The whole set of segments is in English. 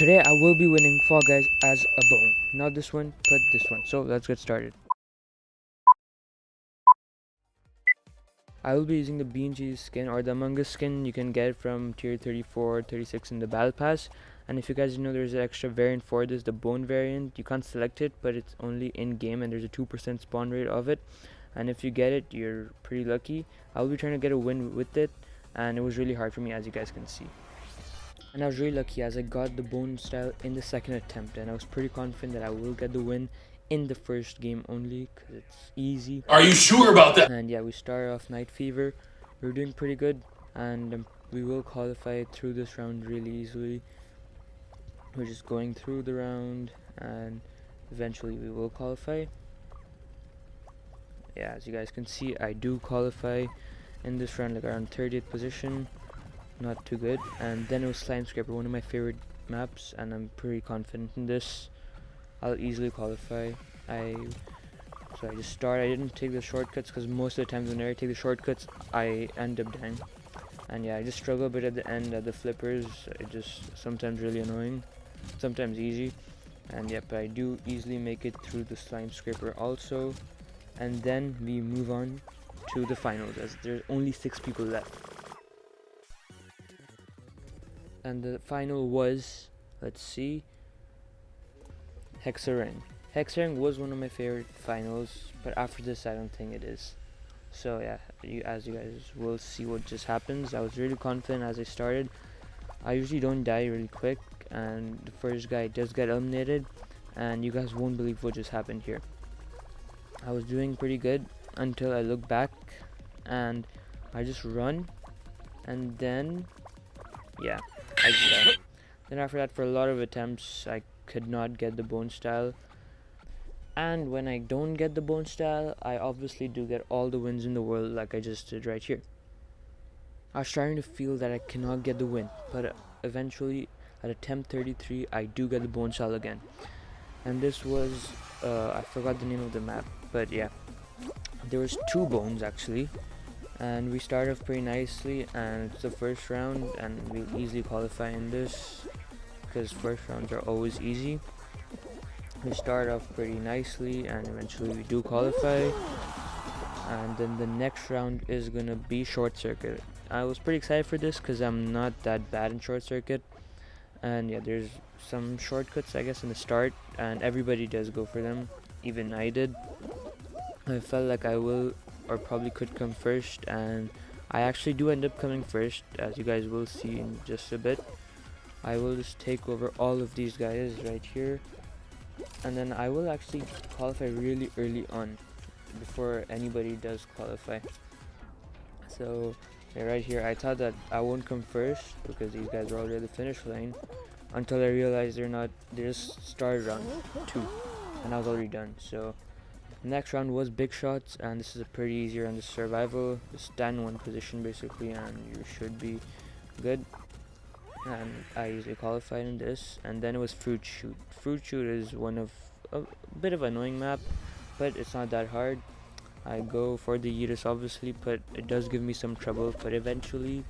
Today I will be winning Fall Guys as a bone. Not this one, but this one. So let's get started. I will be using the Bean Cheese skin or the Among Us skin. You can get it from tier 34, 36 in the Battle Pass. And if you guys know, there's an extra variant for this, the bone variant. You can't select it, but it's only in game and there's a 2% spawn rate of it. And if you get it, you're pretty lucky. I will be trying to get a win with it, and it was really hard for me, as you guys can see. And I was really lucky as I got the bone style in the second attempt, and I was pretty confident that I will get the win in the first game only because it's easy. Are you sure about that? And yeah, we started off Night Fever. We were doing pretty good, and we will qualify through this round really easily. We're just going through the round, and eventually we will qualify. Yeah, as you guys can see, I do qualify in this round, like around 30th position. Not too good. And then it was Slime Scraper, one of my favorite maps, and I'm pretty confident in this. I'll easily qualify. So I just start. I didn't take the shortcuts because most of the times whenever I take the shortcuts I end up dying. And yeah, I just struggle a bit at the end at the flippers. It just sometimes really annoying, sometimes easy. And yep, I do easily make it through the Slime Scraper also. And then we move on to the finals as there's only 6 people left. And the final was, let's see, Hexarang. Hexarang was one of my favorite finals, but after this I don't think it is. So yeah, as you guys will see what just happens. I was really confident as I started. I usually don't die really quick, and the first guy does get eliminated, and you guys won't believe what just happened here. I was doing pretty good until I look back and I just run, and then yeah, I died. Then after that, for a lot of attempts I could not get the bone style, and when I don't get the bone style, I obviously do get all the wins in the world like I just did right here. I was starting to feel that I cannot get the win, but eventually at attempt 33 I do get the bone style again. And this was I forgot the name of the map, but yeah, there was 2 bones actually, and we started off pretty nicely, and it's the first round and we'll easily qualify in this because first rounds are always easy. We start off pretty nicely and eventually we do qualify, and then the next round is gonna be Short Circuit. I was pretty excited for this because I'm not that bad in Short Circuit, and yeah, there's some shortcuts I guess in the start and everybody does go for them, even I did. I felt like I will or probably could come first, and I actually do end up coming first, as you guys will see in just a bit. I will just take over all of these guys right here, and then I will actually qualify really early on before anybody does qualify. So yeah, right here I thought that I won't come first because these guys are already at the finish line, until I realized they're not. They just started round 2 and I was already done. So next round was Big Shots, and this is a pretty easy round of survival. Just stand in one position basically and you should be good, and I usually qualified in this. And then it was Fruit Shoot. Fruit Shoot is one of a bit of an annoying map, but it's not that hard. I go for the Yeetus obviously, but it does give me some trouble, but eventually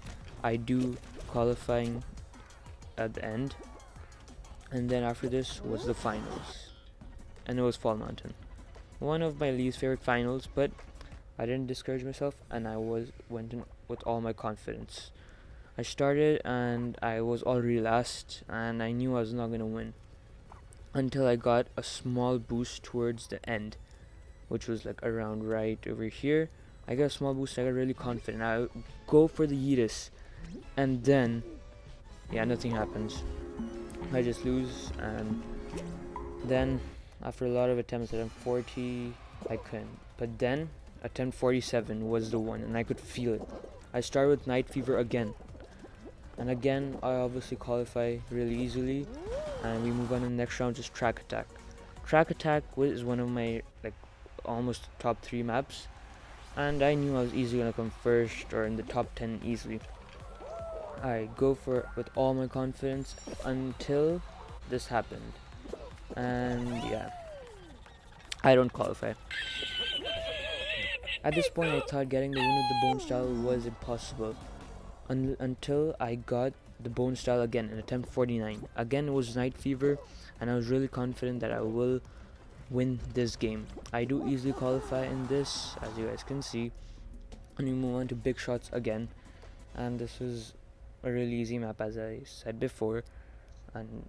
I do qualifying at the end. And then after this was the finals, and it was Fall Mountain, one of my least favorite finals, but I didn't discourage myself and I went in with all my confidence. I started and I was already last and I knew I was not going to win until I got a small boost towards the end, which was like around right over here. I got a small boost, I got really confident. I go for the Yeetus, and then yeah, nothing happens. I just lose, and then after a lot of attempts at attempt 40 I couldn't, but then attempt 47 was the one and I could feel it. I started with Night Fever again, and again I obviously qualify really easily, and we move on to the next round, just Track Attack. Track Attack is one of my like almost top 3 maps, and I knew I was easily gonna come first or in the top 10 easily. I go for it with all my confidence until this happened, and yeah, I don't qualify. At this point I thought getting the win with the bone style was impossible, until I got the bone style again in attempt 49. Again, it was Night Fever, and I was really confident that I will win this game. I do easily qualify in this, as you guys can see. And we move on to Big Shots again, and this was a really easy map, as I said before, and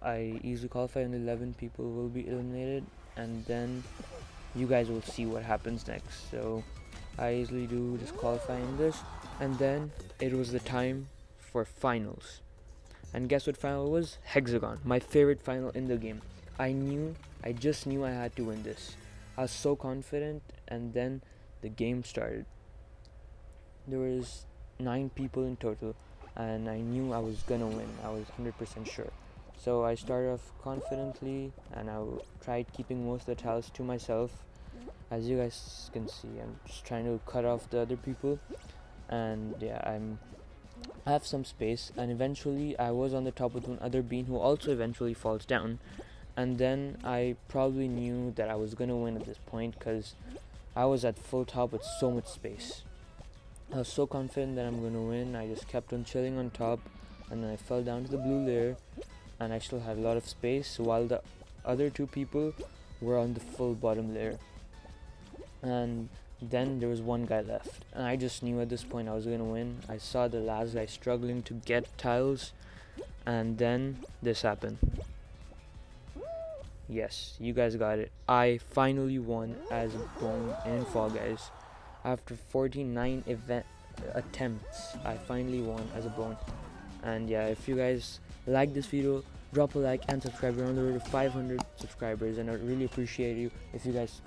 I easily qualify, and 11 people will be eliminated, and then you guys will see what happens next. So I easily do just qualify in this, and then it was the time for finals. And guess what final was? Hexagon, my favorite final in the game. I just knew I had to win this. I was so confident, and then the game started. There was 9 people in total, and I knew I was gonna win. I was 100% sure. So I started off confidently, and I tried keeping most of the tiles to myself. As you guys can see, I'm just trying to cut off the other people, and yeah, I have some space, and eventually I was on the top with one other bean who also eventually falls down, and then I probably knew that I was gonna win at this point because I was at full top with so much space. I was so confident that I'm gonna win. I just kept on chilling on top, and then I fell down to the blue layer, and I still had a lot of space while the other 2 people were on the full bottom layer. And then there was one guy left, and I just knew at this point I was gonna win. I saw the last guy struggling to get tiles, and then this happened. Yes, you guys got it. I finally won as Bone in Fall Guys. After 49 attempts, I finally won as a Bone. And yeah, if you guys like this video, drop a like and subscribe. We're on the road to 500 subscribers, and I really appreciate you if you guys